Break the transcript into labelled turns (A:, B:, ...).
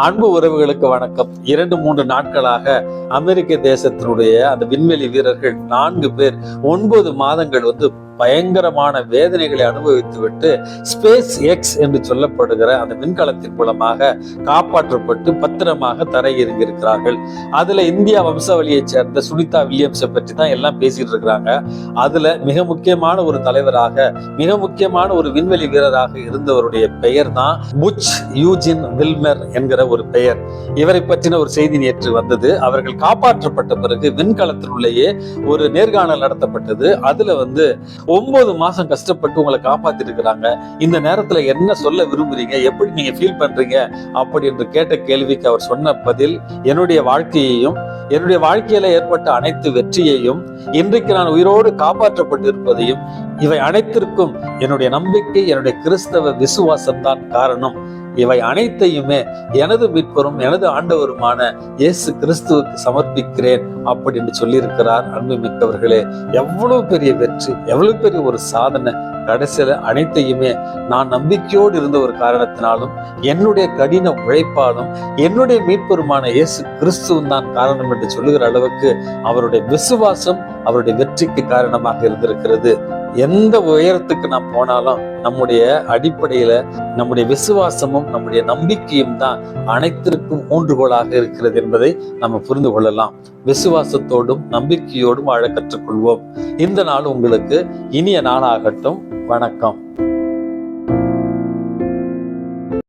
A: அன்பு உறவுகளுக்கு வணக்கம். 2-3 நாட்களாக அமெரிக்க தேசத்தினுடைய அந்த விண்வெளி வீரர்கள் 4 பேர் 9 மாதங்கள் பயங்கரமான வேதனைகளை அனுபவித்து விட்டு ஸ்பேஸ் எக்ஸ் என்று சொல்லப்படுகிற அந்த விண்கலத்தின் மூலமாக காப்பாற்றப்பட்டு பத்திரமாக தரையிறங்கியிருக்கிறார்கள். அதுல இந்தியா வம்சாவளியைச் சேர்ந்த சுனிதா வில்லியம்ஸை பற்றி தான் எல்லாம் பேசிட்டு இருக்கிறாங்க. அதுல மிக முக்கியமான ஒரு தலைவராக, மிக முக்கியமான ஒரு விண்வெளி வீரராக இருந்தவருடைய பெயர் தான் புட்ச் யூஜின் வில்மர் என்கிற ஒரு பெயர். இவரை பற்றின ஒரு செய்தி நேற்று வந்தது. அவர்கள் காப்பாற்றப்பட்ட பிறகு விண்கலத்தினுள்ளேயே ஒரு நேர்காணல் நடத்தப்பட்டது. அதுல 9 மாசம் கஷ்டப்பட்டு உங்களை காப்பாத்தி இருக்கிறாங்க. இந்த நேரத்துல என்ன சொல்ல விரும்புறீங்க, எப்படி நீங்க ஃபீல் பண்றீங்க அப்படி என்று கேட்ட கேள்விக்கு அவர் சொன்ன பதில், என்னுடைய வாழ்க்கையையும் என்னுடைய வாழ்க்கையில ஏற்பட்ட அனைத்து வெற்றியையும், இன்றைக்கு நான் உயிரோடு காப்பாற்றப்பட்டு இருப்பதையும், இவை அனைத்திற்கும் என்னுடைய நம்பிக்கை, என்னுடைய கிறிஸ்தவ விசுவாசம் தான் காரணம். இவை அனைத்தையுமே எனது மீட்பரும் எனது ஆண்டவருமான இயேசு கிறிஸ்துவுக்கு சமர்ப்பிக்கிறேன் அப்படின்னு சொல்லியிருக்கிறார். அன்பு மிக்கவர்களே, எவ்வளவு பெரிய வெற்றி, எவ்வளவு பெரிய ஒரு சாதனை. கடைசியில அனைத்தையுமே நான் நம்பிக்கையோடு இருந்த ஒரு காரணத்தினாலும், என்னுடைய கடின உழைப்பாலும், என்னுடைய மீட்பருமான இயேசு கிறிஸ்துவும் தான் காரணம் என்று சொல்லுகிற அளவுக்கு அவருடைய விசுவாசம் அவருடைய வெற்றிக்கு காரணமாக இருந்திருக்கிறது. எந்த உயரத்துக்கு நாம் போனாலும் நம்முடைய அடிப்படையில நம்முடைய விசுவாசமும் நம்முடைய நம்பிக்கையும் தான் அனைத்திற்கும் ஊன்றுகோலாக இருக்கிறது என்பதை நம்ம புரிந்து கொள்ளலாம். விசுவாசத்தோடும் நம்பிக்கையோடும் வாழ கற்றுக்கொள்வோம். இந்த நாள் உங்களுக்கு இனிய நாளாகட்டும். வணக்கம்.